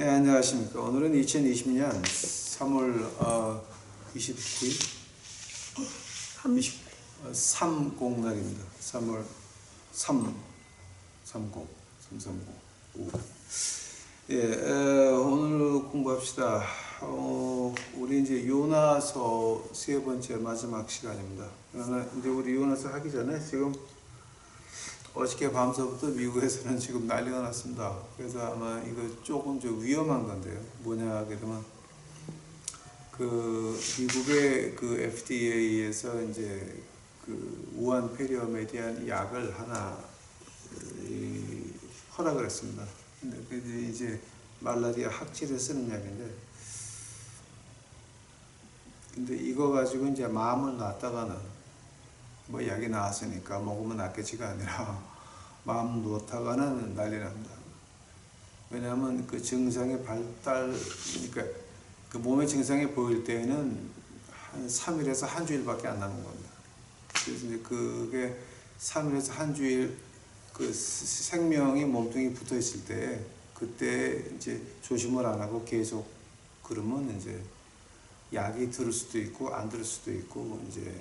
네, 안녕하십니까. 오늘은 2020년 3월 29일 30 날입니다. 3월 330 330 오늘 공부합시다. 우리 이제 요나서 세 번째 마지막 시간입니다. 그러나 이제 우리 요나서 하기 전에 지금 어저께 밤서부터 미국에서는 지금 난리가 났습니다. 그래서 아마 이거 조금 좀 위험한 건데요. 뭐냐 하게 되면 그 미국의 그 FDA에서 이제 그 우한 폐렴에 대한 약을 하나 허락을 했습니다. 근데 이제 말라리아 항체에 쓰는 약인데, 근데 이거 가지고 이제 마음을 놨다가는 뭐 약이 나왔으니까 먹으면 낫겠지가 아니라 마음 놓다가는 난리 납니다. 왜냐하면 그 증상의 발달, 그러니까 그 몸의 증상이 보일 때에는 한 3일에서 한 주일밖에 안 남은 겁니다. 그래서 이제 그게 3일에서 한 주일 그 생명이 몸뚱이 붙어 있을 때, 그때 이제 조심을 안 하고 계속 그러면 이제 약이 들을 수도 있고 안 들을 수도 있고, 이제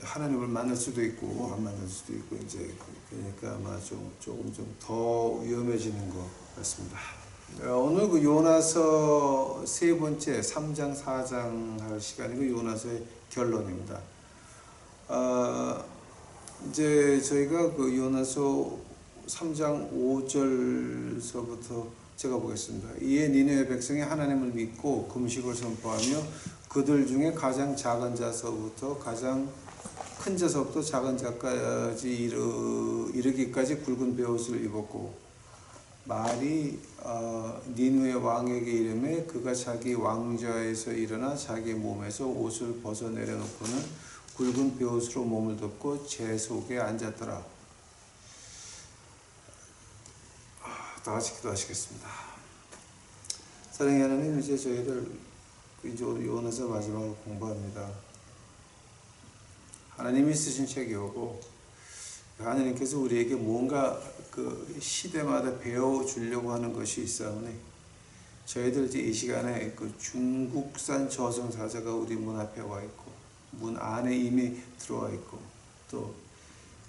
하나님을 만날 수도 있고 안 만날 수도 있고, 이제 그러니까 아마 조금 좀 더 위험해지는 것 같습니다. 오늘 그 요나서 세 번째 3장 4장 할 시간이고, 요나서의 결론입니다. 이제 저희가 그 요나서 3장 5절서부터 제가 보겠습니다. 이에 니느웨 백성이 하나님을 믿고 금식을 선포하며 그들 중에 가장 작은 자서부터 가장 큰 자서부터 작은 자까지 이르기까지 굵은 베옷을 입었고, 말이 니느웨 왕에게 이르매 그가 자기 왕좌에서 일어나 자기 몸에서 옷을 벗어내려놓고는 굵은 베옷으로 몸을 덮고 재 속에 앉았더라. 다 같이 기도하시겠습니다. 사랑의 하나님, 이제 저희들 이제 요나서 마지막으로 공부합니다. 하나님이 쓰신 책이오고, 하나님께서 우리에게 뭔가 그 시대마다 배워주려고 하는 것이 있사오니, 저희들 이제 이 시간에 그 중국산 저승사자가 우리 문 앞에 와 있고, 문 안에 이미 들어와 있고, 또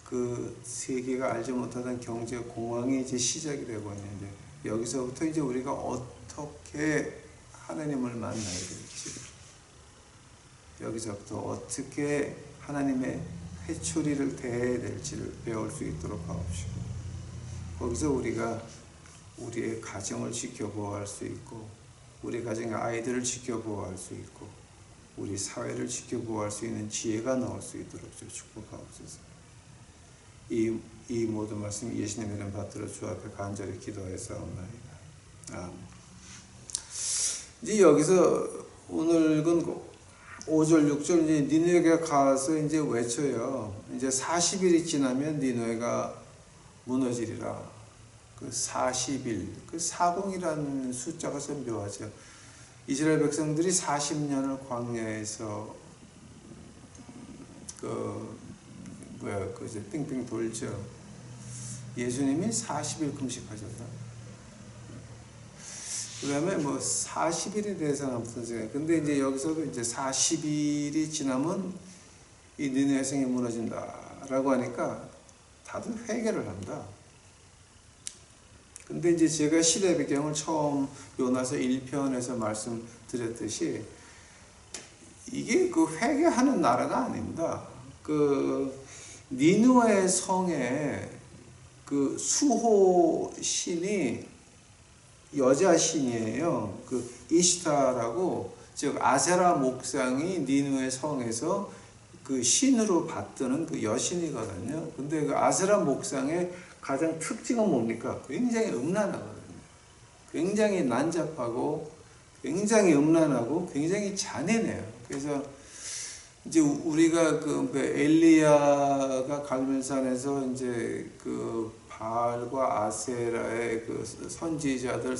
그 세계가 알지 못하던 경제 공황이 이제 시작이 되고 있는데, 여기서부터 이제 우리가 어떻게 하나님을 만나야 될지, 여기서부터 어떻게 하나님의 회초리를 대해야 될지를 배울 수 있도록 하옵시고, 거기서 우리가 우리의 가정을 지켜보호할 수 있고, 우리 가정의 아이들을 지켜보호할 수 있고, 우리 사회를 지켜보호할 수 있는 지혜가 나올 수 있도록 축복하옵소서. 이 모든 말씀 예수님의 이름 받들어 주 앞에 간절히 기도하였사옵나이다. 아멘. 이제 여기서 오늘 읽은 5절 6절 이제 니느웨가 가서 이제 외쳐요. 이제 40일이 지나면 니느웨가 무너지리라. 그 40일, 그 40이라는 숫자가 참 묘하죠. 이스라엘 백성들이 40년을 광야에서 이제 빙빙 돌죠. 예수님이 40일 금식하셨다. 그 다음에 뭐 40일에 대해서는 아무튼 생각해요. 근데 이제 여기서도 이제 40일이 지나면 이 니느웨 성이 무너진다라고 하니까 다들 회개를 한다. 근데 이제 제가 시대 배경을 처음 요나서 1편에서 말씀드렸듯이, 이게 그 회개하는 나라가 아닙니다. 그 니느웨 성에 그 수호 신이 여자 신이에요. 그 이시타라고, 즉 아세라 목상이 니느웨 성에서 그 신으로 받드는 그 여신이거든요. 근데 그 아세라 목상의 가장 특징은 뭡니까? 굉장히 음란하거든요. 굉장히 난잡하고, 굉장히 음란하고, 굉장히 잔인해요. 그래서 이제 우리가 그 엘리야가 갈멜산에서 이제 그 바알과 아세라의 그 선지자들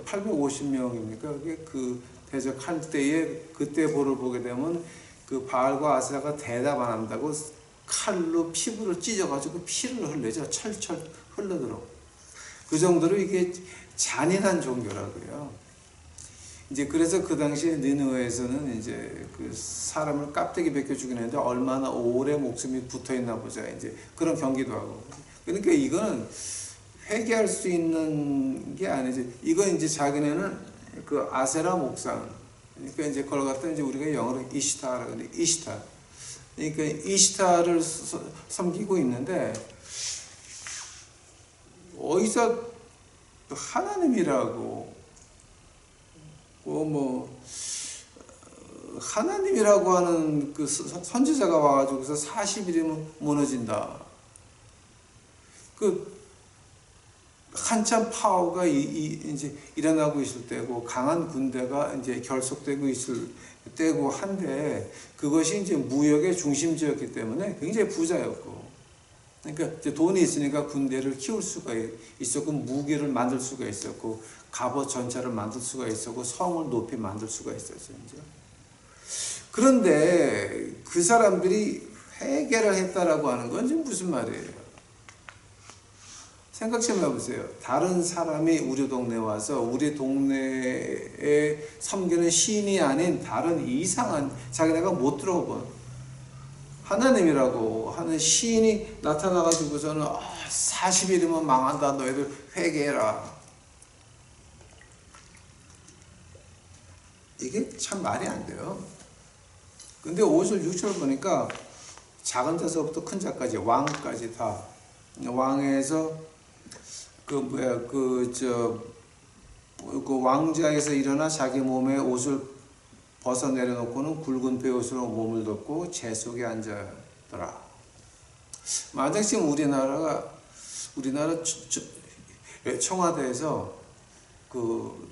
850명입니까? 그게 그 대적할 때에 그때 볼을 보게 되면 그 바알과 아세라가 대답 안 한다고 칼로 피부를 찢어가지고 피를 흘리죠. 철철 흘러들어. 그 정도로 이게 잔인한 종교라고요. 이제 그래서 그 당시에 니느웨에서는 이제 그 사람을 깝대기 벗겨 죽이는데 얼마나 오래 목숨이 붙어 있나 보자. 이제 그런 경기도 하고. 그러니까 이거는 회개할 수 있는 게 아니지. 이건 이제 자기네는 그 아세라 목상. 그러니까 이제 그걸 갖다 이제 우리가 영어로 이시타라고 하는데 이시타. 그러니까 이시타를 섬기고 있는데 어디서 하나님이라고 하나님이라고 하는 그 선지자가 와가지고서 40일이면 무너진다. 그 한참 파워가 이제 일어나고 있을 때고 강한 군대가 이제 결속되고 있을 때고 한데 그것이 이제 무역의 중심지였기 때문에 굉장히 부자였고 그러니까 이제 돈이 있으니까 군대를 키울 수가 있었고 무기를 만들 수가 있었고 갑옷 전차를 만들 수가 있었고 성을 높이 만들 수가 있었죠. 이제. 그런데 그 사람들이 회개를 했다라고 하는 건 지금 무슨 말이에요? 생각 좀 해보세요. 다른 사람이 우리 동네 와서 우리 동네에 섬기는 신이 아닌 다른 이상한 자기네가 못 들어본 하나님이라고 하는 신이 나타나가지고서는 40일이면 망한다. 너희들 회개해라. 이게 참 말이 안 돼요. 근데 5절 6절 보니까 작은 자서부터 큰 자까지 왕까지 다 왕에서 그 왕자에서 일어나 자기 몸에 옷을 벗어 내려놓고는 굵은 베옷으로 몸을 덮고 재 속에 앉았더라. 만약 지금 우리나라 청와대에서 그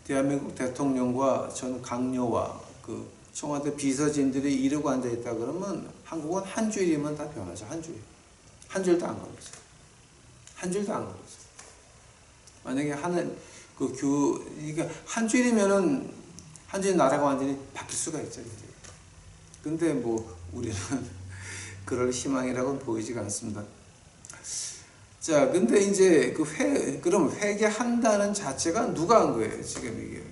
대한민국 대통령과 전 강요와 그 청와대 비서진들이 이러고 앉아 있다 그러면 한국은 한 주일이면 다 변하죠. 한 주일. 한 주일도 안 걸리죠. 한 주일도 안 걸리죠. 만약에 그러니까 한 주일이면은 한 주일 나라가 완전히 바뀔 수가 있죠. 이제. 근데 뭐 우리는 그럴 희망이라고는 보이지가 않습니다. 자, 근데 이제 그럼 회개한다는 자체가 누가 한 거예요? 지금 이게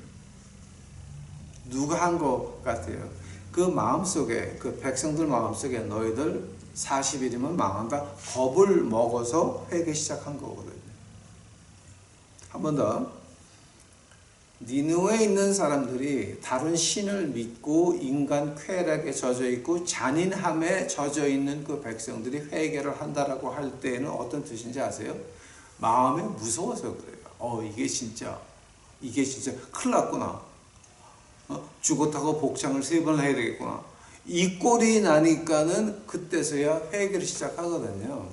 누가 한 것 같아요? 그 마음속에 그 백성들 마음속에 너희들 40일이면 망한다. 겁을 먹어서 회개 시작한 거거든요. 한 번 더. 니느웨에 있는 사람들이 다른 신을 믿고 인간 쾌락에 젖어 있고 잔인함에 젖어 있는 그 백성들이 회개를 한다라고 할 때에는 어떤 뜻인지 아세요? 마음에 무서워서 그래요. 이게 진짜 큰일 났구나. 죽었다고 복장을 3번 해야 되겠구나. 이 꼴이 나니까는 그때서야 회개를 시작하거든요.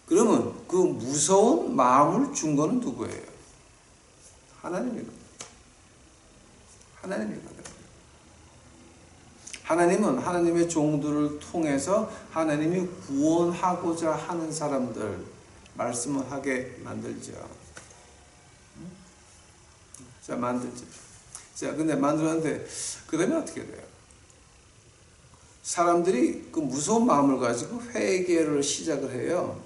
그러면 그 무서운 마음을 준 거는 누구예요? 하나님이거든요. 하나님은 하나님의 종들을 통해서 하나님이 구원하고자 하는 사람들 말씀을 하게 만들죠. 자, 만들죠. 자, 근데 만들었는데 그 다음에 어떻게 돼요? 사람들이 그 무서운 마음을 가지고 회개를 시작을 해요.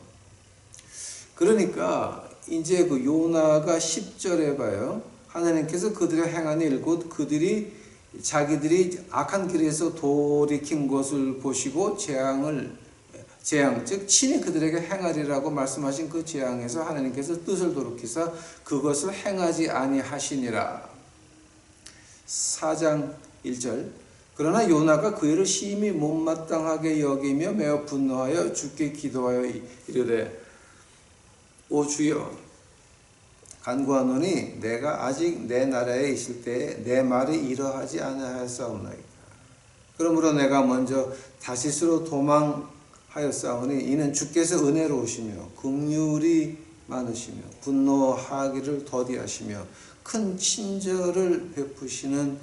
그러니까 이제 그 요나가 10절에 봐요. 하나님께서 그들의 행한 일 곧 자기들이 악한 길에서 돌이킨 것을 보시고 재앙 즉 친히 그들에게 행하리라고 말씀하신 그 재앙에서 하나님께서 뜻을 돌이키사 그것을 행하지 아니하시니라. 4장 1절. 그러나 요나가 그 일을 심히 못마땅하게 여기며 매우 분노하여 주께 기도하여 이르되 오 주여 간구하노니 내가 아직 내 나라에 있을 때에 내 말이 이러하지 아니하였사오나이다. 그러므로 내가 먼저 다시스로 도망하였사오니 이는 주께서 은혜로우시며 긍휼이 많으시며 분노하기를 더디하시며 큰 친절을 베푸시는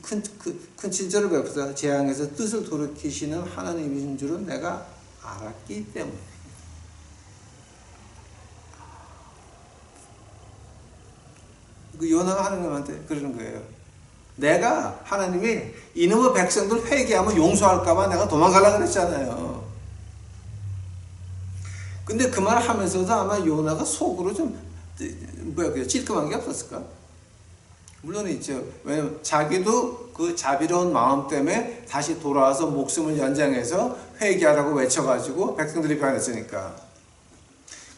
큰 친절을 베푸사 재앙에서 뜻을 돌이키시는 하나님이신 줄은 내가 알았기 때문에. 그 요나가 하나님한테 그러는 거예요. 내가 하나님이 이놈의 백성들 회개하면 용서할까봐 내가 도망가려고 그랬잖아요. 근데 그 말 하면서도 아마 요나가 속으로 좀 찔끔한 게 없었을까? 물론 있죠. 왜냐면 자기도 그 자비로운 마음 때문에 다시 돌아와서 목숨을 연장해서 회개하라고 외쳐가지고 백성들이 변했으니까.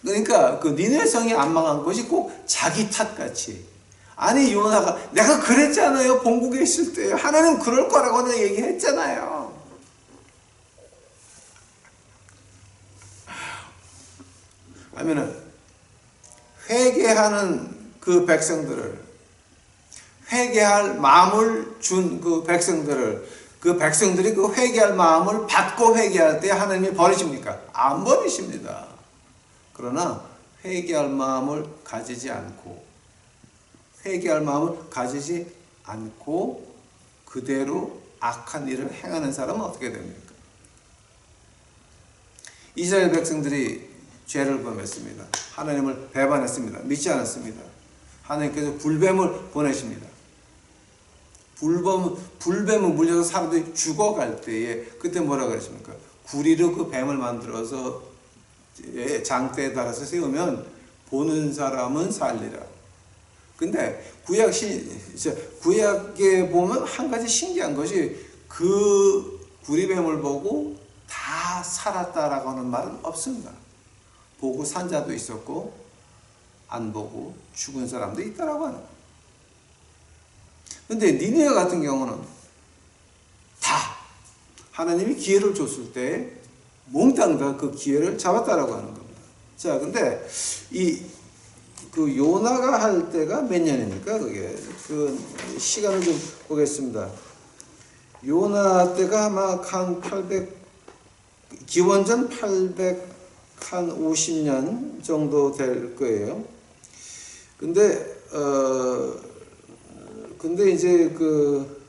그러니까 그 니네 성이 안 망한 것이 꼭 자기 탓같이. 아니 요나가 내가 그랬잖아요. 본국에 있을 때 하나님 그럴 거라고 내가 얘기했잖아요. 하면은 회개하는 그 백성들을, 회개할 마음을 준 그 백성들을, 그 백성들이 그 회개할 마음을 받고 회개할 때 하나님이 버리십니까? 안 버리십니다. 그러나 회개할 마음을 가지지 않고, 회개할 마음을 가지지 않고 그대로 악한 일을 행하는 사람은 어떻게 됩니까? 이스라엘 백성들이 죄를 범했습니다. 하나님을 배반했습니다. 믿지 않았습니다. 하나님께서 불뱀을 보내십니다. 불뱀을 물려서 사람들이 죽어갈 때에 그때 뭐라 그랬습니까? 구리로 그 뱀을 만들어서 장대에 달아서 세우면 보는 사람은 살리라. 근데 구약에 보면 한 가지 신기한 것이 그 구리뱀을 보고 다 살았다라고 하는 말은 없습니다. 보고 산 자도 있었고 안 보고 죽은 사람도 있다라고 하는 거예요. 근데 니느웨 같은 경우는 다 하나님이 기회를 줬을 때 몽땅 다 그 기회를 잡았다라고 하는 겁니다. 자, 근데 그 요나가 할 때가 몇 년입니까? 그게 그 시간을 좀 보겠습니다. 요나 때가 아마 한 800 기원전 850년 정도 될 거예요. 근데 이제 그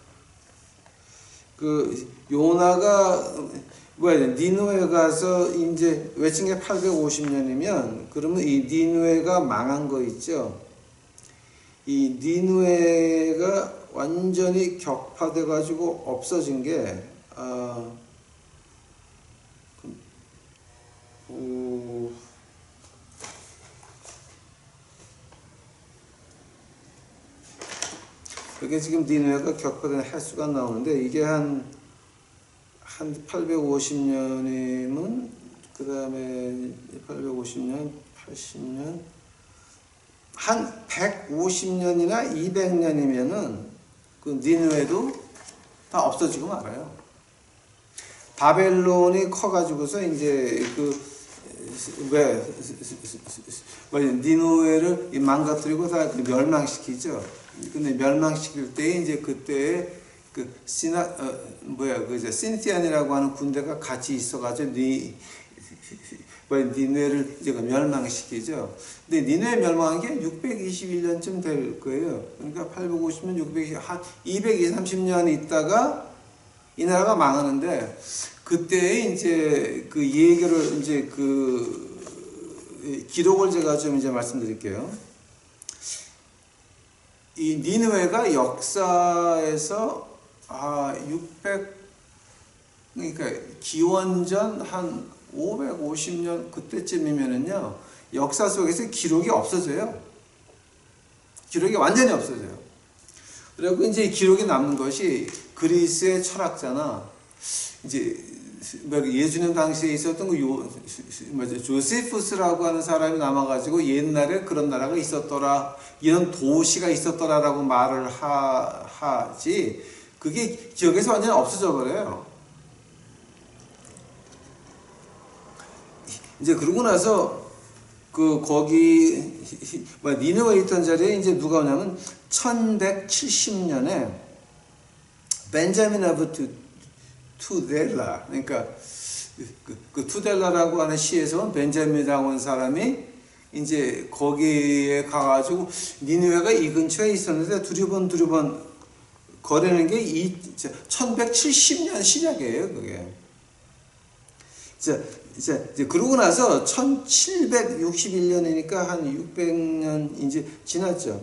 요나가 니느웨 가서 이제 외친 게 850년이면 그러면 이 니느웨가 망한 거 있죠. 이 니느웨가 완전히 격파돼 가지고 없어진 게 그게 지금 니느웨가 격파된 횟수가 나오는데 이게 한 850년이면 그 다음에 850년, 80년 한 150년이나 200년이면은 그 니느웨도 다 없어지고 말아요. 바벨론이 커가지고서 이제 니느웨를 망가뜨리고 다 멸망시키죠. 근데 멸망시킬 때 이제 그때 신티안이라고 하는 군대가 같이 있어가지고 니느웨를 이제 멸망시키죠. 근데 니느웨 멸망한 게 621년쯤 될 거예요. 그러니까 850년, 620, 한 220, 30년 있다가 이 나라가 망하는데 그때 이제 그 얘기를 이제 기록을 제가 좀 이제 말씀드릴게요. 이 니느웨가 역사에서 그러니까 기원전 한 550년 그때쯤이면은요 역사 속에서 기록이 없어져요. 기록이 완전히 없어져요. 그리고 이제 기록이 남는 것이 그리스의 철학자나 이제 예수님 당시에 있었던 조세푸스라고 하는 사람이 남아가지고 옛날에 그런 나라가 있었더라, 이런 도시가 있었더라라고 말을 하지, 그게 기억에서 완전히 없어져 버려요. 이제 그러고 나서 거기 니느웨에 있던 자리에 이제 누가 오냐면 1170년에 벤자민 오브 투델라, 그러니까 그 투델라라고 하는 시에서 벤자민이라고 하는 사람이 이제 거기에 가가지고 니느웨가 이 근처에 있었는데 두리번 거리는 게 1170년 시작이에요, 그게. 이제 그러고 나서 1761년이니까 한 600년 이제 지났죠.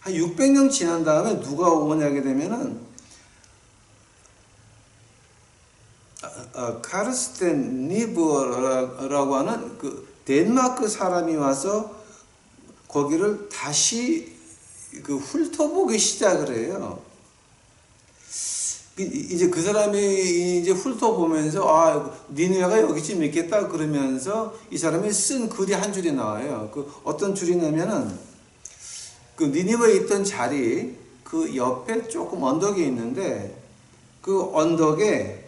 한 한 600년 지난 다음에 누가 오냐게 되면은 카르스텐 니브라고 하는 그 덴마크 사람이 와서 거기를 다시 그 훑어보기 시작을 해요. 이제 그 사람이 이제 훑어보면서 니느웨가 여기쯤 있겠다 그러면서 이 사람이 쓴 글이 한 줄이 나와요. 그 어떤 줄이냐면은 그 니느웨에 있던 자리 그 옆에 조금 언덕이 있는데 그 언덕에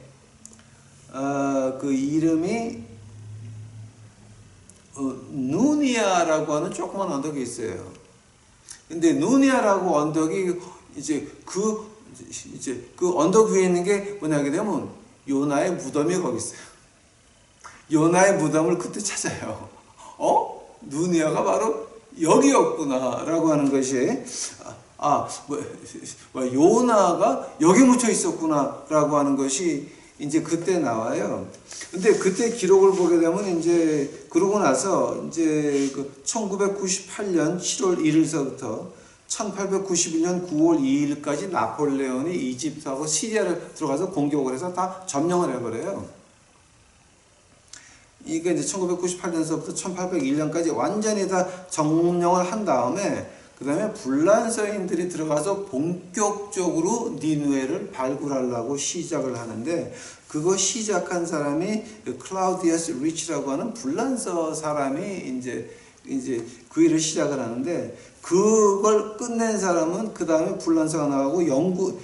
그 이름이 누니아라고 하는 조그만 언덕이 있어요. 근데 누니아라고 언덕이 이제 그 언덕 위에 있는 게 뭐냐게 되면 요나의 무덤이 거기 있어요. 요나의 무덤을 그때 찾아요. 누니아가 바로 여기였구나 라고 하는 것이 요나가 여기 묻혀 있었구나 라고 하는 것이 이제 그때 나와요. 근데 그때 기록을 보게 되면 이제 그러고 나서 이제 그 1998년 7월 1일서부터 1891년 9월 2일까지 나폴레온이 이집트하고 시리아를 들어가서 공격을 해서 다 점령을 해버려요. 이게 이제 1998년서부터 1801년까지 완전히 다 점령을 한 다음에 그 다음에 불란서인들이 들어가서 본격적으로 니느웨를 발굴하려고 시작을 하는데 그거 시작한 사람이 클라우디어스 리치라고 하는 불란서 사람이 이제 그 일을 시작을 하는데 그걸 끝낸 사람은 그 다음에 불란서가 나가고 영국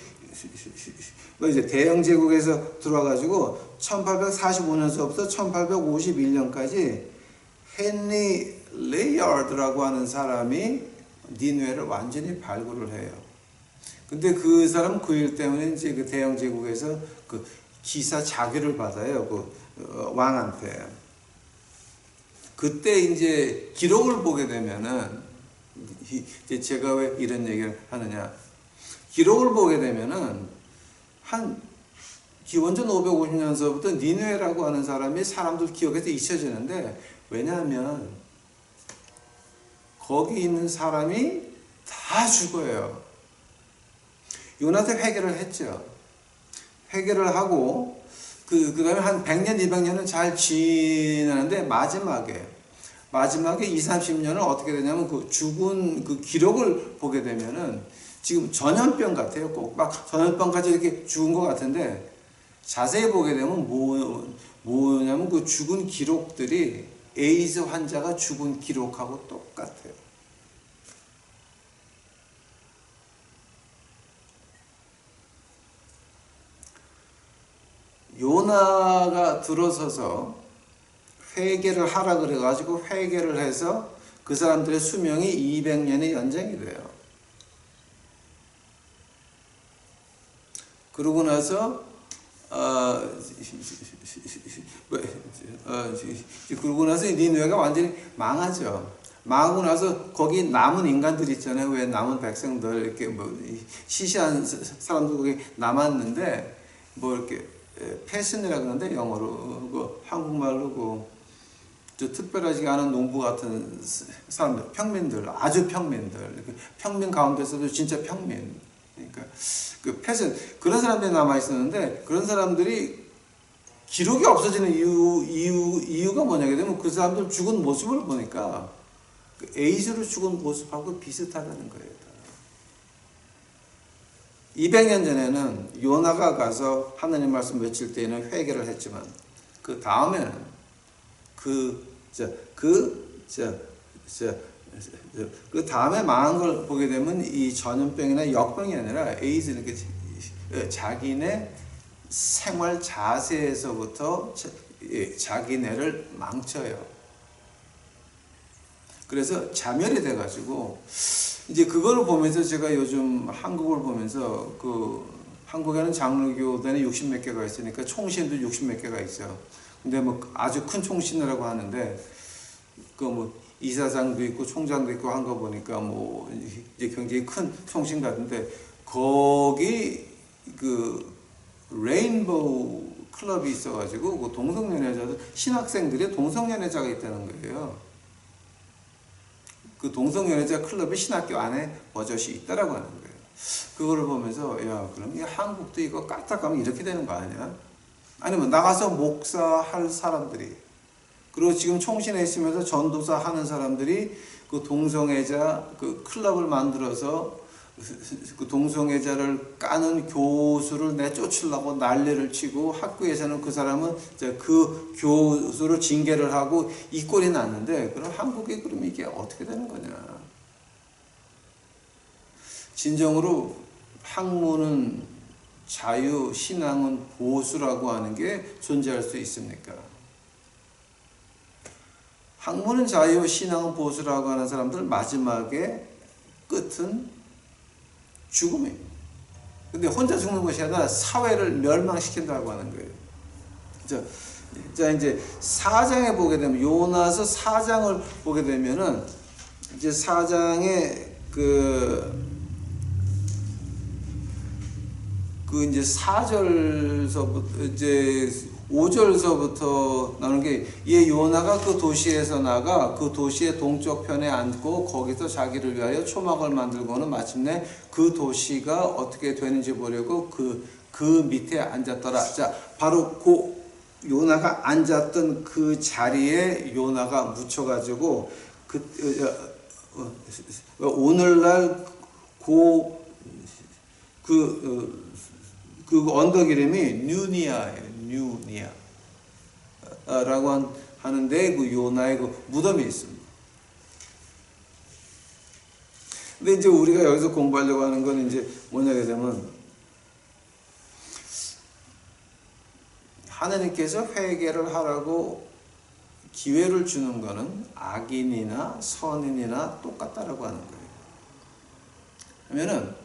이제 대영 제국에서 들어와가지고 1845년서부터 1851년까지 헨리 레이어드라고 하는 사람이 니느웨를 완전히 발굴을 해요. 근데 그 사람 그 일 때문에 이제 그 대영 제국에서 그 기사 자기를 받아요. 그 왕한테. 그때 이제 기록을 보게 되면은 이제 제가 왜 이런 얘기를 하느냐. 기록을 보게 되면은 한 기원전 550년서부터 니느웨라고 하는 사람이 사람들 기억에서 잊혀지는데 왜냐하면 거기 있는 사람이 다 죽어요. 요나한테 회개를 했죠. 회개를 하고 그 다음에 한 100년, 200년은 잘 지나는데 마지막에 2, 30년은 어떻게 되냐면 그 죽은 그 기록을 보게 되면은 지금 전염병 같아요. 꼭 막 전염병까지 이렇게 죽은 것 같은데 자세히 보게 되면 뭐냐면 그 죽은 기록들이 에이즈 환자가 죽은 기록하고 똑같아요. 요나가 들어서서 회개를 하라 그래가지고 회개를 해서 그 사람들의 수명이 200년이 연장이 돼요. 그러고 나서 그러고 나서 니느웨가 완전히 망하죠. 망하고 나서 거기 남은 인간들 있잖아요. 왜 남은 백성들 이렇게 뭐 시시한 사람들 거기 남았는데 뭐 이렇게 패슨이라 그러는데 영어로 그 한국말로 그 특별하지 않은 농부 같은 사람들, 평민들, 아주 평민들, 평민 가운데서도 진짜 평민. 그러니까 그 패슨 그런 사람들이 남아 있었는데 그런 사람들이 기록이 없어지는 이유가 뭐냐게 되면 그 사람들 죽은 모습을 보니까 그 에이즈로 죽은 모습하고 비슷하다는 거예요. 200년 전에는 요나가 가서 하나님 말씀 외칠 때에는 회개를 했지만 그 다음에는 그 다음에 망한 걸 보게 되면 이 전염병이나 역병이 아니라 에이즈는 자기네 생활 자세에서부터 자기네를 망쳐요. 그래서 자멸이 돼가지고 이제 그걸 보면서 제가 요즘 한국을 보면서 그 한국에는 장로교단이 60몇 개가 있으니까 총신도 60몇 개가 있어요. 근데 뭐 아주 큰 총신이라고 하는데 그 뭐 이사장도 있고 총장도 있고 한 거 보니까 뭐 이제 굉장히 큰 총신 같은데 거기 그 레인보우 클럽이 있어가지고 그 동성연애자들 신학생들의 동성연애자가 있다는 거예요. 그 동성연애자 클럽이 신학교 안에 버젓이 있다라고 하는 거예요. 그거를 보면서 야 그럼 이 한국도 이거 까딱하면 이렇게 되는 거 아니야? 아니면 나가서 목사할 사람들이 그리고 지금 총신에 있으면서 전도사 하는 사람들이 그 동성애자 그 클럽을 만들어서 그 동성애자를 까는 교수를 내쫓으려고 난리를 치고 학교에서는 그 사람은 그 교수를 징계를 하고 이 꼴이 났는데 그럼 한국에 그럼 이게 어떻게 되는 거냐? 진정으로 학문은 자유, 신앙은 보수라고 하는 게 존재할 수 있습니까? 학문은 자유, 신앙은 보수라고 하는 사람들 마지막에 끝은 죽음이에요. 근데 혼자 죽는 것이 아니라 사회를 멸망시킨다고 하는 거예요. 자, 이제 4장에 보게 되면, 요나서 4장을 보게 되면은, 이제 4장에 이제 4절서부터, 이제 5절서부터 나오는 게, 요나가 그 도시에서 나가 그 도시의 동쪽 편에 앉고 거기서 자기를 위하여 초막을 만들고는 마침내 그 도시가 어떻게 되는지 보려고 그 밑에 앉았더라. 자, 바로 그 요나가 앉았던 그 자리에 요나가 묻혀가지고 오늘날 그 언덕 이름이 뉴니아예요. 뉴니아라고 하는데 그 요나의 그 무덤이 있습니다. 근데 이제 우리가 여기서 공부하려고 하는 건 이제 뭐냐게 되면 하나님께서 회개를 하라고 기회를 주는 거는 악인이나 선인이나 똑같다라고 하는 거예요. 그러면은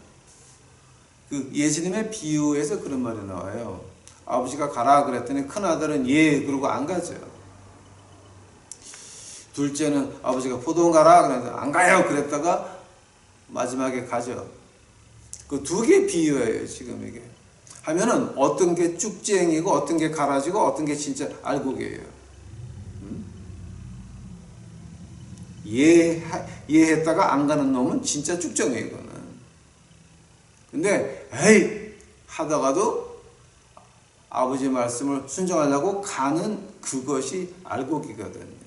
그 예수님의 비유에서 그런 말이 나와요. 아버지가 가라 그랬더니 큰아들은 예 그러고 안 가죠. 둘째는 아버지가 포도원 가라 그랬더니 안 가요 그랬다가 마지막에 가죠. 그 두 개 비유예요 지금 이게. 하면은 어떤 게 쭉쟁이고 어떤 게 가라지고 어떤 게 진짜 알곡이에요. 예했다가 안 가는 놈은 진짜 쭉정이에요 이거는. 근데 에이 하다가도 아버지 말씀을 순종하려고 가는 그것이 알곡이거든요.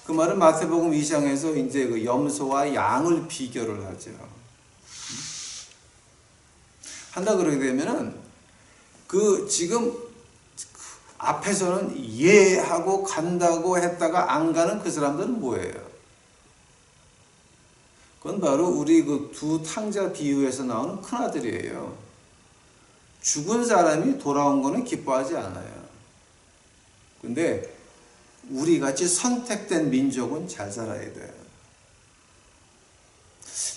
그 말은 마태복음 2장에서 이제 그 염소와 양을 비교를 하죠. 한다 그러게 되면은 그 지금 앞에서는 예하고 간다고 했다가 안 가는 그 사람들은 뭐예요? 그건 바로 우리 그 두 탕자 비유에서 나오는 큰아들이에요. 죽은 사람이 돌아온 거는 기뻐하지 않아요. 근데 우리 같이 선택된 민족은 잘 살아야 돼요.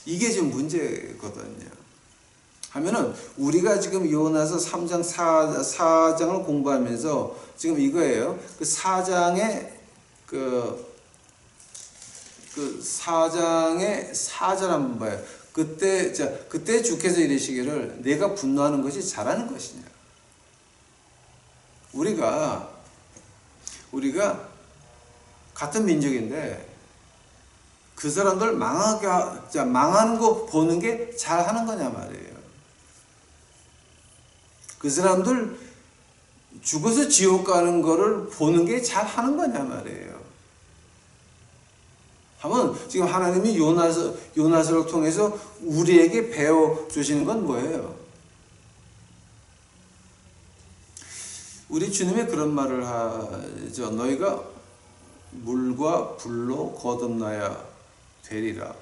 이게 지금 문제거든요. 하면은 우리가 지금 요나서 3장 4장을 공부하면서 지금 이거예요. 그 4장의 그 4장의 4절 한번 봐요. 그때 주께서 이르시기를 내가 분노하는 것이 잘하는 것이냐. 우리가 같은 민족인데 그 사람들 망하는 거 보는 게 잘하는 거냐 말이에요. 그 사람들 죽어서 지옥 가는 거를 보는 게 잘하는 거냐 말이에요. 하면 지금 하나님이 요나서를 통해서 우리에게 배워주시는 건 뭐예요? 우리 주님이 그런 말을 하죠. 너희가 물과 불로 거듭나야 되리라.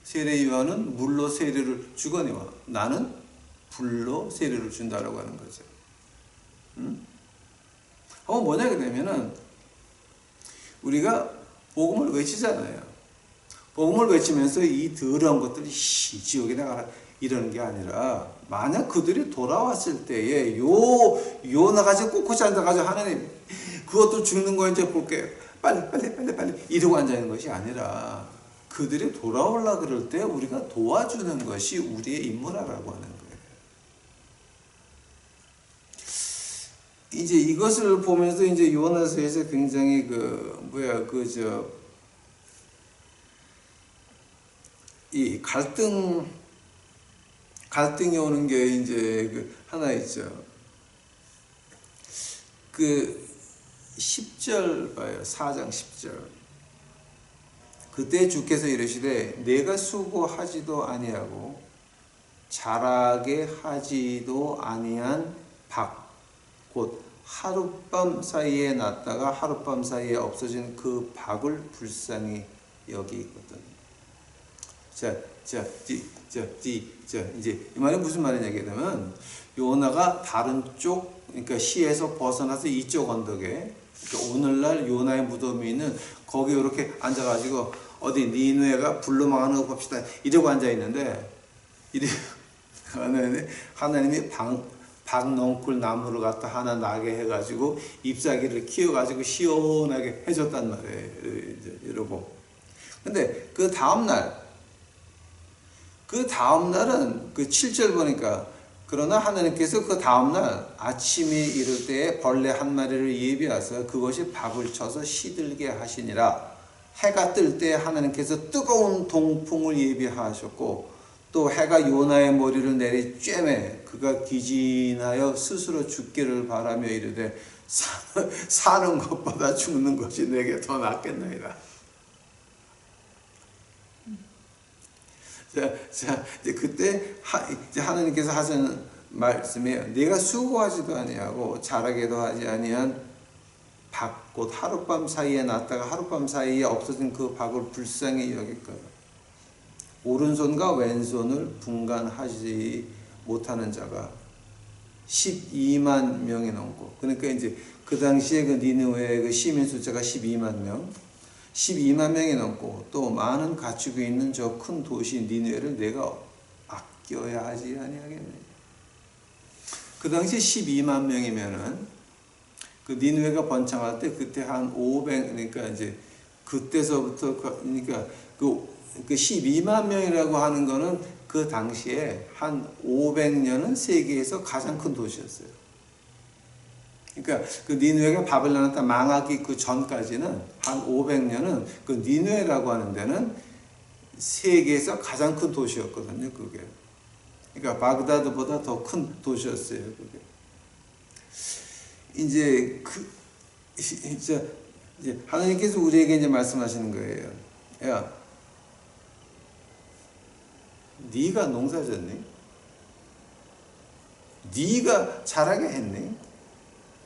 세례요한은 물로 세례를 주거니와 나는 불로 세례를 준다라고 하는 거죠. 뭐냐 그러면은 우리가 복음을 외치잖아요. 복음을 외치면서 이 더러운 것들이 지옥에 나가라 이러는 게 아니라 만약 그들이 돌아왔을 때에 요나가지고 꼿꼿이 앉아가지고 하나님 그것도 죽는 거 이제 볼게요. 빨리 이러고 앉아있는 것이 아니라 그들이 돌아오려 그럴 때 우리가 도와주는 것이 우리의 임무라고 하는 거예요. 이제 이것을 보면서 이제 요나서에서 굉장히 이 갈등이 오는 게 이제 그 하나 있죠. 그 10절 봐요. 4장 10절. 그때 주께서 이르시되 내가 수고하지도 아니하고 자라게 하지도 아니한 박, 곧 하룻밤 사이에 났다가 하룻밤 사이에 없어진 그 박을 불쌍히 여기거든. 이제 이 말이 무슨 말이냐 하면 요나가 다른 쪽, 그러니까 시에서 벗어나서 이쪽 언덕에, 그러니까 오늘날 요나의 무덤이 있는 거기 이렇게 앉아가지고 어디 니느웨가 불러망하는 거 봅시다 이러고 앉아 있는데 하나님이 박넝쿨 나무를 갖다 하나 나게 해가지고 잎사귀를 키워가지고 시원하게 해줬단 말이에요. 이러고. 근데 그 다음날은 그 7절 보니까 그러나 하나님께서 그 다음날 아침이 이를 때에 벌레 한 마리를 예비하사 그것이 박을 쳐서 시들게 하시니라. 해가 뜰 때 하나님께서 뜨거운 동풍을 예비하셨고 또 해가 요나의 머리를 내리 쬐매 그가 기진하여 스스로 죽기를 바라며 이르되 사는 것보다 죽는 것이 내게 더 낫겠나이다. 이제 그때 이제 하나님께서 하시는 말씀이에요. 네가 수고하지도 아니하고 자라게도 하지 아니한 박, 곧 하룻밤 사이에 났다가 하룻밤 사이에 없어진 그 박을 불쌍히 여길 거야. 오른손과 왼손을 분간하지 못하는 자가 12만 명이 넘고, 그러니까 이제 그 당시에 그 니느웨의 그 시민 숫자가 12만 명이 넘고 또 많은 갖추고 있는 저 큰 도시 니느웨를 내가 아껴야 하지 아니하겠느냐. 그 당시 12만 명이면은 그 니느웨가 번창할 때 그때 한 500, 그러니까 이제 그때서부터 그러니까 그 12만 명이라고 하는 거는 그 당시에 한 500년은 세계에서 가장 큰 도시였어요. 그러니까 그 니느웨가 바벨론에 다 망하기 그 전까지는 한 500년은 그 니느웨라고 하는 데는 세계에서 가장 큰 도시였거든요, 그게. 그러니까 바그다드보다 더 큰 도시였어요, 그게. 이제 하나님께서 우리에게 이제 말씀하시는 거예요. 야, 네가 농사졌니? 네가 자라게 했니?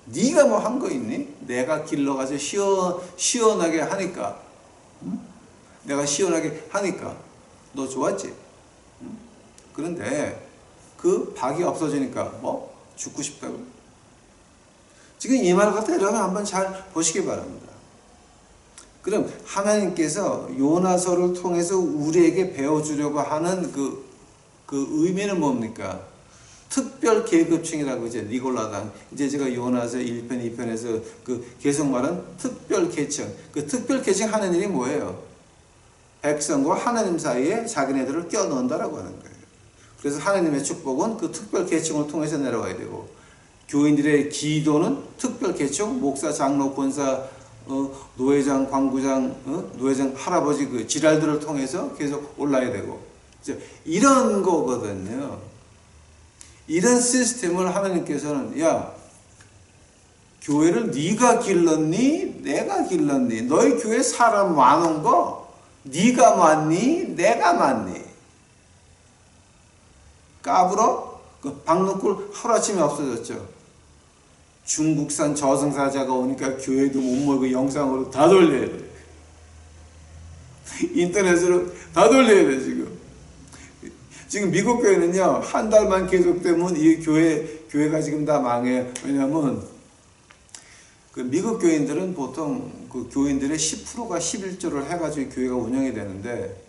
네가 뭐 한 거 있니? 내가 길러가지고 시원하게 하니까, 내가 시원하게 하니까 너 좋았지? 그런데 그 박이 없어지니까 뭐 죽고 싶다고? 지금 이 말 갖다 여러분 한번 잘 보시기 바랍니다. 그럼 하나님께서 요나서를 통해서 우리에게 배워주려고 하는 그 의미는 뭡니까? 특별 계급층이라고 이제 니골라당, 이제 제가 요나서 1편, 2편에서 그 계속 말한 특별 계층, 그 특별 계층 하는 일이 뭐예요? 백성과 하나님 사이에 자기네들을 껴넣는다라고 하는 거예요. 그래서 하나님의 축복은 그 특별 계층을 통해서 내려와야 되고, 교인들의 기도는 특별 계층, 목사, 장로, 권사, 노회장, 광구장, 노회장, 할아버지 그 지랄들을 통해서 계속 올라야 되고, 이런 거거든요. 이런 시스템을 하나님께서는, 야, 교회를 네가 길렀니? 내가 길렀니? 너희 교회 사람 많은 거 네가 많니? 내가 많니? 까불어? 그 박노쿨 하루아침에 없어졌죠. 중국산 저승사자가 오니까 교회도 못 모이고 영상으로 다 돌려야 돼. 인터넷으로 다 돌려야 돼, 지금 미국 교회는요, 한 달만 계속되면 이 교회가 지금 다 망해요. 왜냐면, 그 미국 교인들은 보통 그 교인들의 10%가 11조를 해가지고 교회가 운영이 되는데,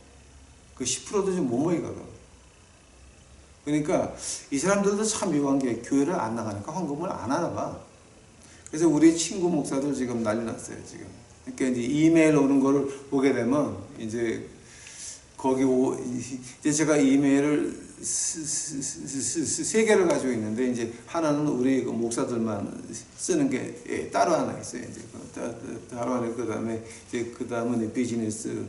그 10%도 지금 못 모이거든. 그러니까 이 사람들도 참 묘한 게 교회를 안 나가니까 헌금을 안 하나 봐. 그래서 우리 친구 목사들 지금 난리 났어요, 지금. 그러니까 이제 이메일 오는 거를 보게 되면 이제 거기 이제 제가 이메일을 3개를 가지고 있는데 이제 하나는 우리 그 목사들만 쓰는 게 따로 하나 있어요. 이제 따로 하나 그다음에 이제 그다음은 비즈니스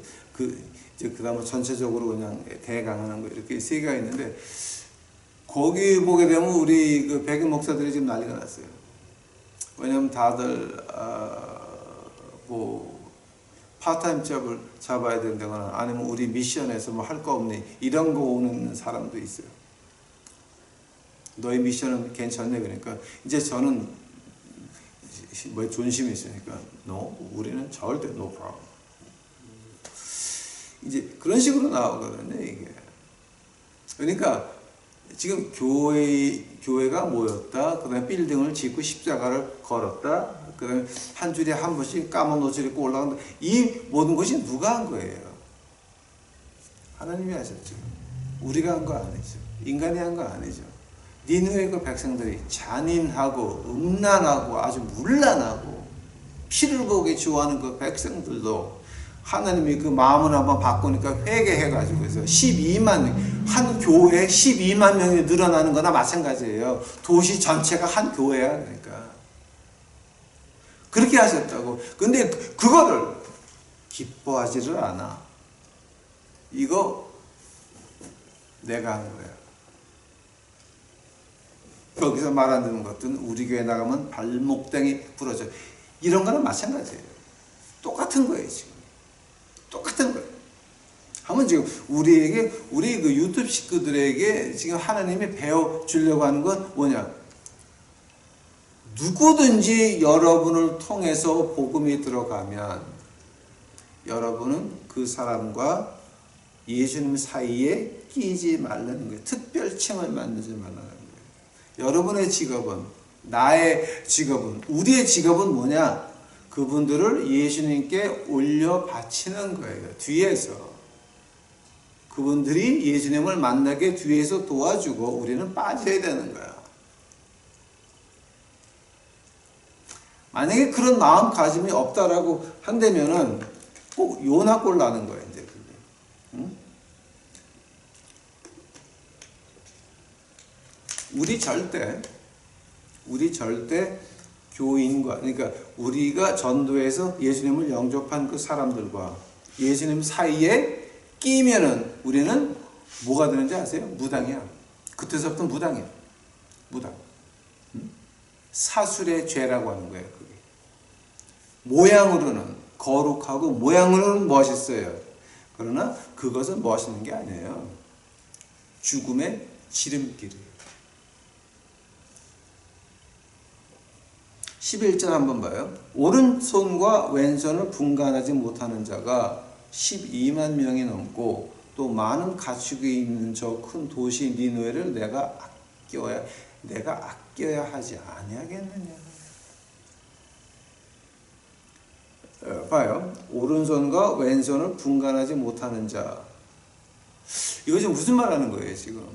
이제 그다음은 전체적으로 그냥 대강하는 거 이렇게 3개가 있는데 거기 보게 되면 우리 그 백인 목사들이 지금 난리가 났어요. 왜냐면 다들 뭐 파트타임 잡을 잡아야 된다거나 아니면 우리 미션에서 뭐 할 거 없니 이런 거 오는 사람도 있어요. 너희 미션은 괜찮네 그러니까 이제 저는 뭐 존심이 있으니까 no 우리는 절대 no problem 이제 그런 식으로 나오거든요 이게. 그러니까 지금 교회가 모였다. 그 다음에 빌딩을 짓고 십자가를 걸었다. 그 다음에 한 줄에 한 번씩 까만 옷을 입고 올라간다. 이 모든 것이 누가 한 거예요? 하나님이 하셨죠. 우리가 한 거 아니죠. 인간이 한 거 아니죠. 니느웨 그 백성들이 잔인하고 음란하고 아주 문란하고 피를 보게 좋아하는 그 백성들도 하나님이 그 마음을 한번 바꾸니까 회개해가지고 그래서 12만 명, 한 교회에 12만 명이 늘어나는 거나 마찬가지예요. 도시 전체가 한 교회야. 그러니까 그렇게 하셨다고. 근데 그거를 기뻐하지를 않아. 이거 내가 한 거야. 거기서 말 안 듣는 것들은 우리 교회 나가면 발목당이 부러져. 이런 거는 마찬가지예요. 똑같은 거예요 지금. 똑같은 거예요. 한번 지금 우리 그 유튜브 식구들에게 지금 하나님이 배워주려고 하는 건 뭐냐? 누구든지 여러분을 통해서 복음이 들어가면 여러분은 그 사람과 예수님 사이에 끼지 말라는 거예요. 특별침을 만들지 말라는 거예요. 여러분의 직업은, 나의 직업은, 우리의 직업은 뭐냐? 그분들을 예수님께 올려 바치는 거예요. 뒤에서. 그분들이 예수님을 만나게 뒤에서 도와주고 우리는 빠져야 되는 거야. 만약에 그런 마음가짐이 없다라고 한다면은 꼭 요나꼴 나는 거예요. 이제 그게. 응? 우리 절대 교인과, 그러니까 우리가 전도해서 예수님을 영접한 그 사람들과 예수님 사이에 끼면은 우리는 뭐가 되는지 아세요? 무당이야. 그때서부터 무당이야. 무당. 사술의 죄라고 하는 거예요. 그게. 모양으로는 거룩하고 모양으로는 멋있어요. 그러나 그것은 멋있는 게 아니에요. 죽음의 지름길이에요. 11절 한번 봐요. 오른손과 왼손을 분간하지 못하는 자가 12만 명이 넘고 또 많은 가축이 있는 저 큰 도시 니느웨를 내가 아껴야 하지 아니하겠느냐. 봐요. 오른손과 왼손을 분간하지 못하는 자. 이거 지금 무슨 말 하는 거예요 지금?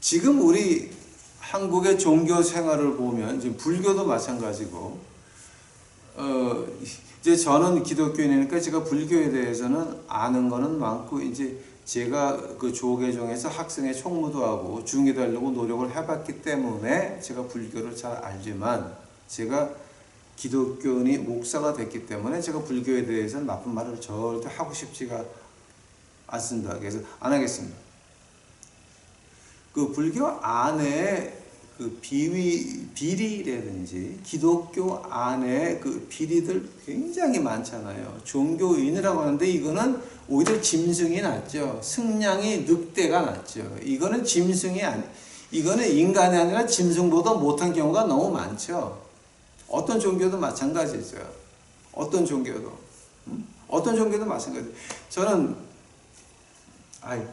지금 우리 한국의 종교 생활을 보면 지금 불교도 마찬가지고 이제 저는 기독교인이니까 제가 불교에 대해서는 아는 거는 많고 이제 제가 그 조계종에서 학생회 총무도 하고 중위도 하려고 노력을 해봤기 때문에 제가 불교를 잘 알지만 제가 기독교인이 목사가 됐기 때문에 제가 불교에 대해서는 나쁜 말을 절대 하고 싶지가 않습니다. 그래서 안 하겠습니다. 그 불교 안에 그 비리라든지 기독교 안에 그 비리들 굉장히 많잖아요. 종교인이라고 하는데 이거는 오히려 짐승이 낫죠. 승냥이 늑대가 낫죠. 이거는 짐승이 이거는 인간이 아니라 짐승보다 못한 경우가 너무 많죠. 어떤 종교도 마찬가지죠. 어떤 종교도 마찬가지. 저는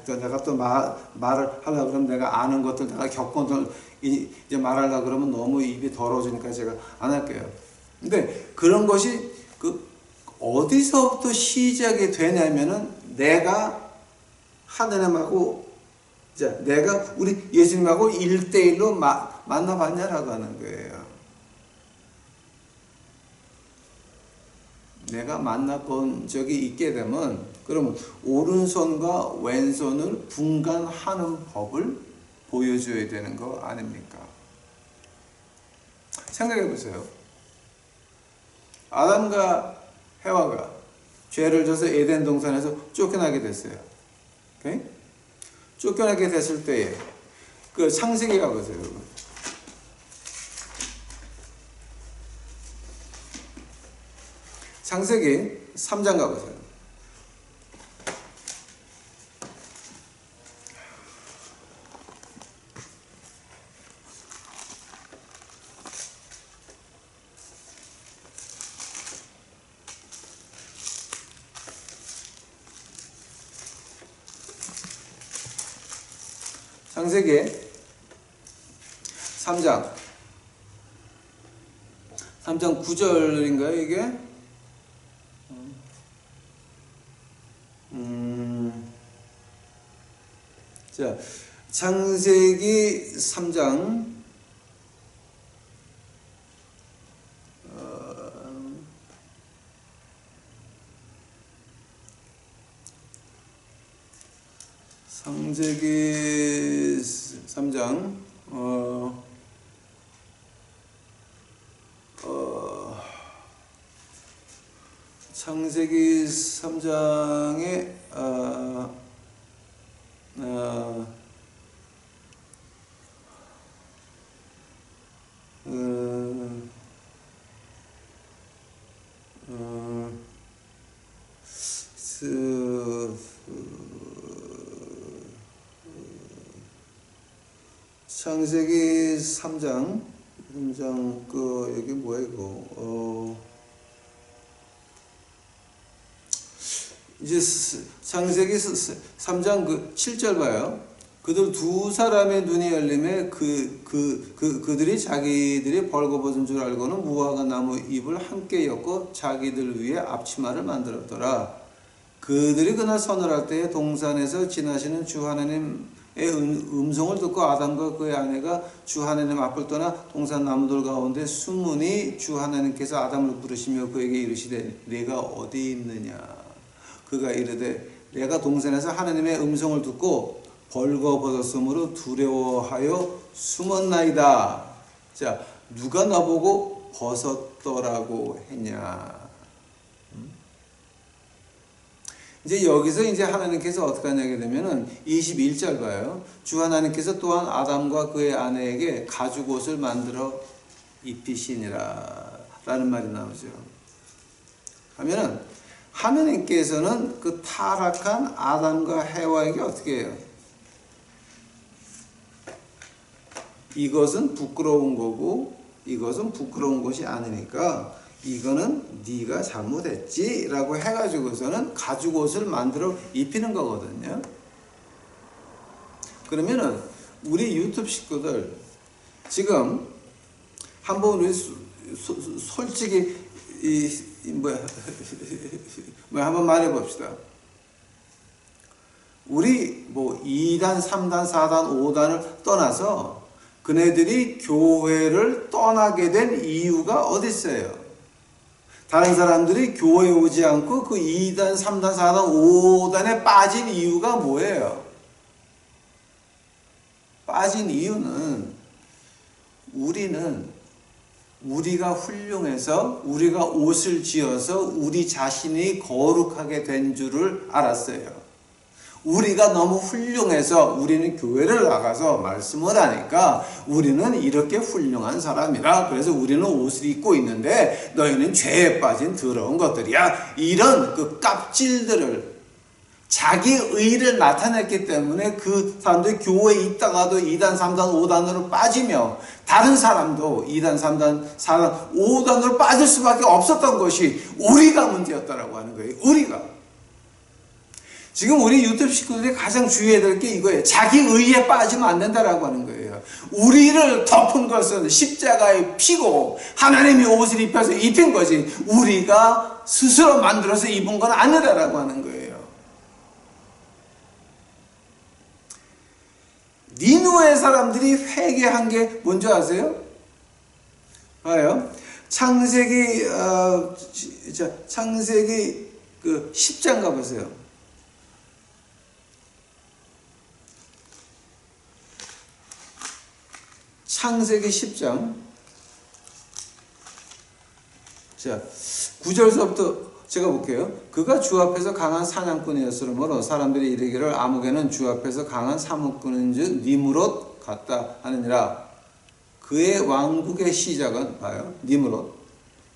내가 또 말을 하려고 그러면 내가 아는 것들, 내가 겪은 것들 이제 말하려고 그러면 너무 입이 더러워지니까 제가 안 할게요. 근데 그런 것이 어디서부터 시작이 되냐면은 내가 하느님하고, 내가 우리 예수님하고 1대1로 만나봤냐라고 하는 거예요. 내가 만나본 적이 있게 되면 그러면 오른손과 왼손을 분간하는 법을 보여줘야 되는 거 아닙니까? 생각해 보세요. 아담과 해와가 죄를 져서 에덴 동산에서 쫓겨나게 됐어요. 오케이? 쫓겨나게 됐을 때에 그 창세기 가보세요. 창세기 3장 가보세요. 창세기 3장 9절인가요 이게? 자, 창세기 3장 창세기 3장 창세기 3장에 창세기 3장 그 여기 뭐야 이거 이제 창세기 3장 그 7절 봐요. 그들 두 사람의 눈이 열림에 그들이 자기들이 벌거벗은 줄 알고는 무화과 나무 잎을 함께 엮고 자기들 위에 앞치마를 만들었더라. 그들이 그날 선언할 때에 동산에서 지나시는 주 하나님의 음성을 듣고 아담과 그의 아내가 주 하나님 앞을 떠나 동산 나무들 가운데 숨으니 주 하나님께서 아담을 부르시며 그에게 이르시되 네가 어디 있느냐. 그가 이르되 내가 동산에서 하나님의 음성을 듣고 벌거벗었으므로 두려워하여 숨었나이다. 자, 누가 나보고 벗었더라고 했냐. 이제 여기서 이제 하나님께서 어떻게 하냐게 되면은 21절 봐요. 주 하나님께서 또한 아담과 그의 아내에게 가죽옷을 만들어 입히시니라 라는 말이 나오죠. 하면은 하나님께서는 그 타락한 아담과 해와에게 어떻게 해요? 이것은 부끄러운 거고 이것은 부끄러운 것이 아니니까 이거는 네가 잘못했지 라고 해가지고서는 가죽옷을 만들어 입히는 거거든요. 그러면은 우리 유튜브 식구들 지금 한번 우리 솔직히 한번 말해 봅시다. 우리 뭐 2단, 3단, 4단, 5단을 떠나서 그네들이 교회를 떠나게 된 이유가 어디 있어요? 다른 사람들이 교회에 오지 않고 그 2단, 3단, 4단, 5단에 빠진 이유가 뭐예요? 빠진 이유는 우리가 훌륭해서 우리가 옷을 지어서 우리 자신이 거룩하게 된 줄을 알았어요. 우리가 너무 훌륭해서 우리는 교회를 나가서 말씀을 하니까 우리는 이렇게 훌륭한 사람이라 그래서 우리는 옷을 입고 있는데 너희는 죄에 빠진 더러운 것들이야. 이런 그 깝질들을 자기 의를 나타냈기 때문에 그 사람들이 교회에 있다가도 2단, 3단, 5단으로 빠지며 다른 사람도 2단, 3단, 4단, 5단으로 빠질 수밖에 없었던 것이 우리가 문제였다라고 하는 거예요. 우리가. 지금 우리 유튜브 식구들이 가장 주의해야 될 게 이거예요. 자기 의에 빠지면 안 된다라고 하는 거예요. 우리를 덮은 것은 십자가의 피고 하나님이 옷을 입혀서 입힌 거지 우리가 스스로 만들어서 입은 건 아니다라고 하는 거예요. 니누의 사람들이 회개한 게 뭔지 아세요? 봐요. 창세기 창세기 그 10장 가보세요. 창세기 10장. 자, 9절서부터 제가 볼게요. 그가 주 앞에서 강한 사냥꾼이었으므로 사람들이 이르기를 아무개는 주 앞에서 강한 사냥꾼인즉 니므롯 같다 하느니라. 그의 왕국의 시작은 봐요. 니므롯.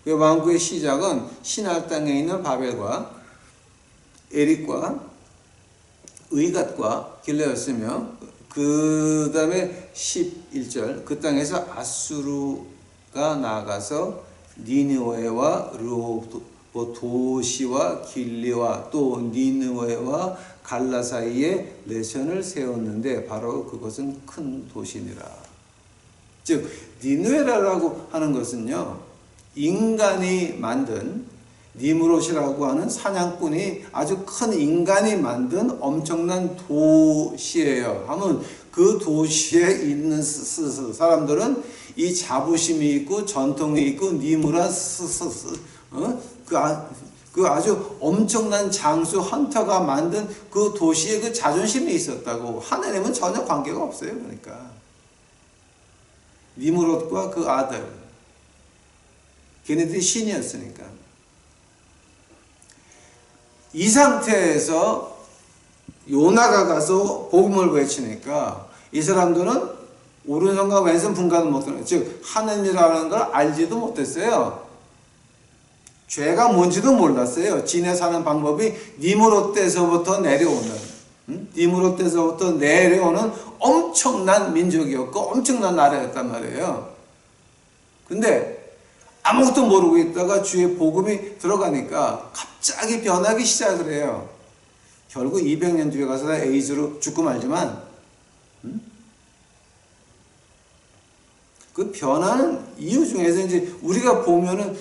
그의 왕국의 시작은 시날 땅에 있는 바벨과 에릭과 의갓과 길레였으며 그 다음에 11절 그 땅에서 아수르가 나아가서 니느웨와 도시와 길리와 또 니느웨와 갈라 사이에 내션을 세웠는데 바로 그것은 큰 도시니라. 즉 니느웨라고 하는 것은요, 인간이 만든 니므롯이라고 하는 사냥꾼이 아주 큰 인간이 만든 엄청난 도시예요. 하면 그 도시에 있는 사람들은 이 자부심이 있고 전통이 있고 니므라 그 아주 엄청난 장수 헌터가 만든 그 도시에 그 자존심이 있었다고. 하나님은 전혀 관계가 없어요. 그러니까 니므롯과 그 아들, 걔네들이 신이었으니까. 이 상태에서 요나가 가서 복음을 외치니까 이 사람들은 오른손과 왼손 분간을 못하는, 즉 하느님이라는 걸 알지도 못했어요. 죄가 뭔지도 몰랐어요. 지내 사는 방법이 니므롯 때서부터 내려오는, 니므롯 때서부터 내려오는 엄청난 민족이었고 엄청난 나라였단 말이에요. 근데 아무것도 모르고 있다가 주의 복음이 들어가니까 갑자기 변하기 시작을 해요. 결국 200년 뒤에 가서 다 에이즈로 죽고 말지만, 그 변하는 이유 중에서 이제 우리가 보면은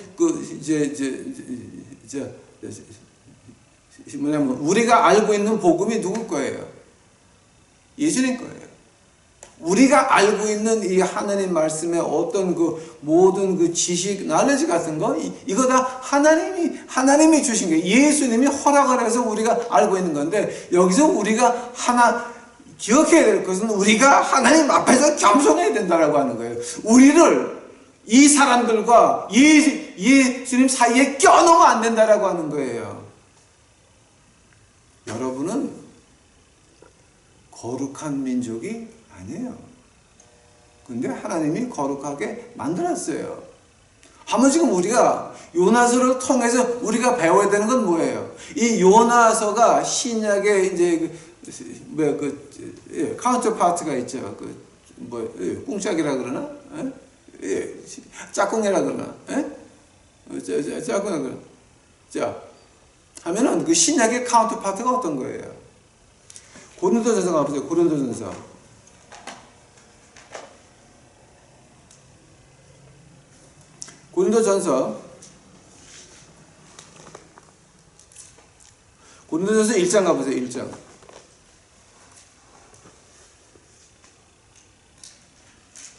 뭐냐면 우리가 알고 있는 복음이 누구 거예요? 예수님 거예요. 우리가 알고 있는 이 하나님 말씀의 어떤 그 모든 그 지식, 날레지 같은 거, 이거 다 하나님이 주신 거예요. 예수님이 허락을 해서 우리가 알고 있는 건데, 여기서 우리가 기억해야 될 것은 우리가 하나님 앞에서 겸손해야 된다라고 하는 거예요. 우리를 이 사람들과 예수님 사이에 껴넣으면 안 된다라고 하는 거예요. 여러분은 거룩한 민족이 아니에요. 근데 하나님이 거룩하게 만들었어요. 하면 지금 우리가 요나서를 통해서 우리가 배워야 되는 건 뭐예요? 이 요나서가 신약의 이제 카운터 파트가 있죠. 꿍짝이라 그러나? 짝꿍이라 그러나? 짝꿍이라 그러나? 자, 하면은 그 신약의 카운터 파트가 어떤 거예요? 고린도전서 가보세요. 고린도전서. 고린도전서 1장 가보세요. 1장.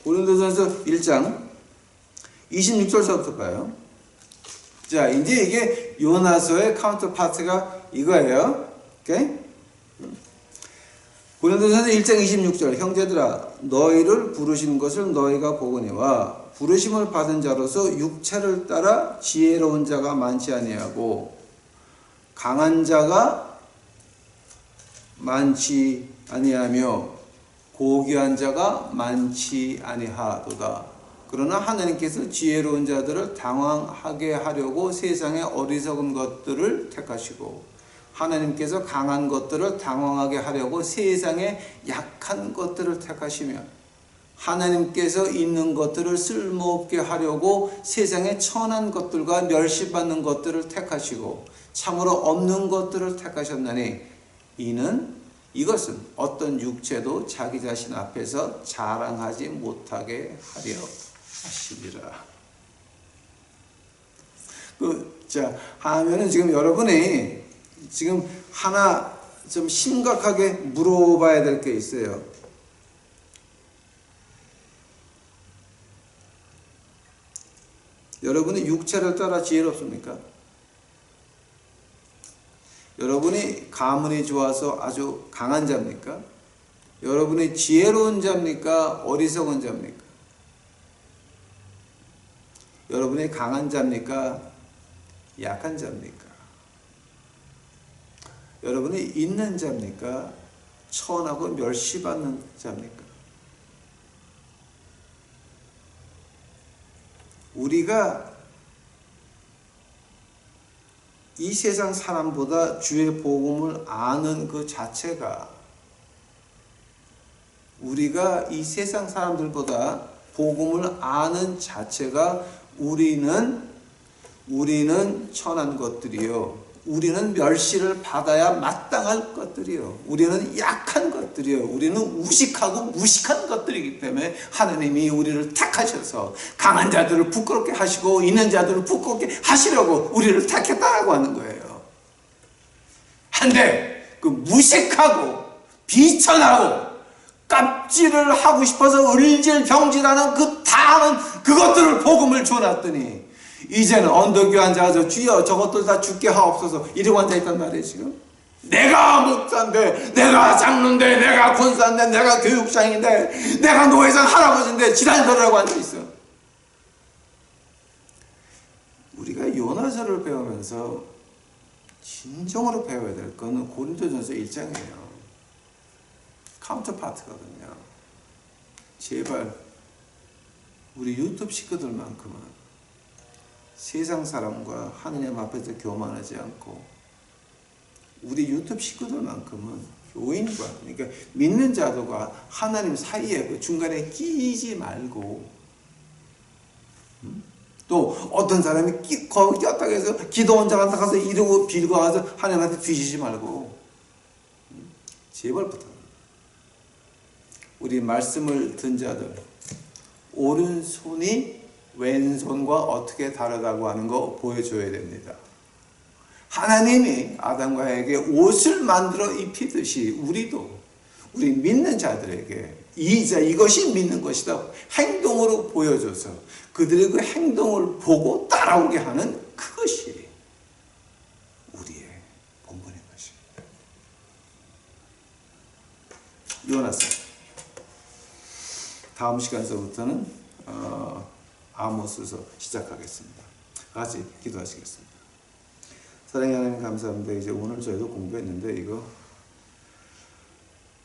고린도전서 1장 26절서부터 봐요. 자, 이제 이게 요나서의 카운터 파트가 이거예요. 오케이? 고린도전서 1장 26절. 형제들아, 너희를 부르신 것을 너희가 보거니와 부르심을 받은 자로서 육체를 따라 지혜로운 자가 많지 아니하고 강한 자가 많지 아니하며 고귀한 자가 많지 아니하도다. 그러나 하나님께서 지혜로운 자들을 당황하게 하려고 세상의 어리석은 것들을 택하시고 하나님께서 강한 것들을 당황하게 하려고 세상의 약한 것들을 택하시며 하나님께서 있는 것들을 쓸모없게 하려고 세상의 천한 것들과 멸시받는 것들을 택하시고 참으로 없는 것들을 택하셨나니 이것은 어떤 육체도 자기 자신 앞에서 자랑하지 못하게 하려 하시리라. 자, 하면은 지금 여러분이 지금 하나 좀 심각하게 물어봐야 될 게 있어요. 여러분이 육체를 따라 지혜롭습니까? 여러분이 가문이 좋아서 아주 강한 자입니까? 여러분이 지혜로운 자입니까? 어리석은 자입니까? 여러분이 강한 자입니까? 약한 자입니까? 여러분이 있는 자입니까? 천하고 멸시받는 자입니까? 우리가 이 세상 사람보다 주의 복음을 아는 그 자체가, 우리가 이 세상 사람들보다 복음을 아는 자체가 우리는 천한 것들이요, 우리는 멸시를 받아야 마땅할 것들이요, 우리는 약한 것들이요, 우리는 우식하고 무식한 것들이기 때문에 하나님이 우리를 택하셔서 강한 자들을 부끄럽게 하시고 있는 자들을 부끄럽게 하시려고 우리를 택했다라고 하는 거예요. 한데 그 무식하고 비천하고 깝질을 하고 싶어서 을질병질하는 그 다는 그것들을 복음을 줘놨더니 이제는 언덕 위에 앉아서 주여 저것들 다 죽게 하옵소서 이러고 앉아있단 말이에요. 지금 내가 목사인데, 내가 장로인데, 내가 권사인데, 내가 교육장인데, 내가 노회장 할아버지인데 지랄들으라고 앉아있어. 우리가 요나서를 배우면서 진정으로 배워야 될 거는 고린도전서 1장이에요. 카운터파트거든요. 제발 우리 유튜브 식구들만큼은 세상 사람과 하느님 앞에서 교만하지 않고, 우리 유튜브 식구들만큼은 교인과, 그러니까 믿는 자들과 하나님 사이에 그 중간에 끼지 말고, 또 어떤 사람이 거기 꼈다고 해서 기도 원장 한테 가서 이러고 빌고 와서 하나님한테 뒤지지 말고, 제발 부탁합니다. 우리 말씀을 든 자들, 오른손이 왼손과 어떻게 다르다고 하는 거 보여줘야 됩니다. 하나님이 아담과 에게 옷을 만들어 입히듯이 우리 믿는 자들에게 이것이 믿는 것이다 행동으로 보여줘서 그들의 그 행동을 보고 따라오게 하는 그것이 우리의 본분인 것입니다. 요나서 다음 시간서부터는 아모스서 시작하겠습니다. 같이 기도하시겠습니다. 사랑의 하나님 감사합니다. 이제 오늘 저희도 공부했는데 이거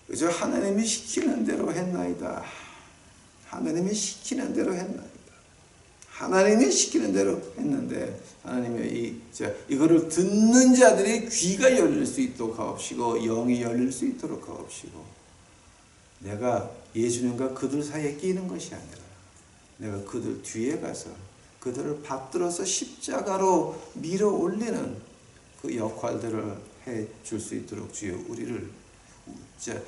그저 하나님이 시키는 대로 했나이다. 하나님이 시키는 대로 했나이다. 하나님이 시키는 대로 했는데 하나님의 이거를 듣는 자들의 귀가 열릴 수 있도록 하옵시고 영이 열릴 수 있도록 하옵시고, 내가 예수님과 그들 사이에 끼는 것이 아니라 내가 그들 뒤에 가서 그들을 받들어서 십자가로 밀어 올리는 그 역할들을 해 줄 수 있도록 주여 우리를 저희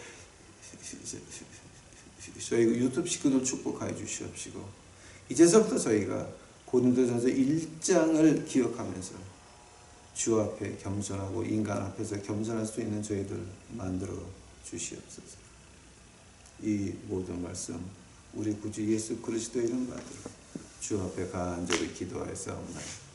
유튜브 식구들 축복하여 주시옵시고, 이제서부터 저희가 고린도전서 1장을 기억하면서 주 앞에 겸손하고 인간 앞에서 겸손할 수 있는 저희들 만들어 주시옵소서. 이 모든 말씀 우리 구주 예수 그리스도 이름 받들어 주 앞에 간절히 기도하였사옵나이다.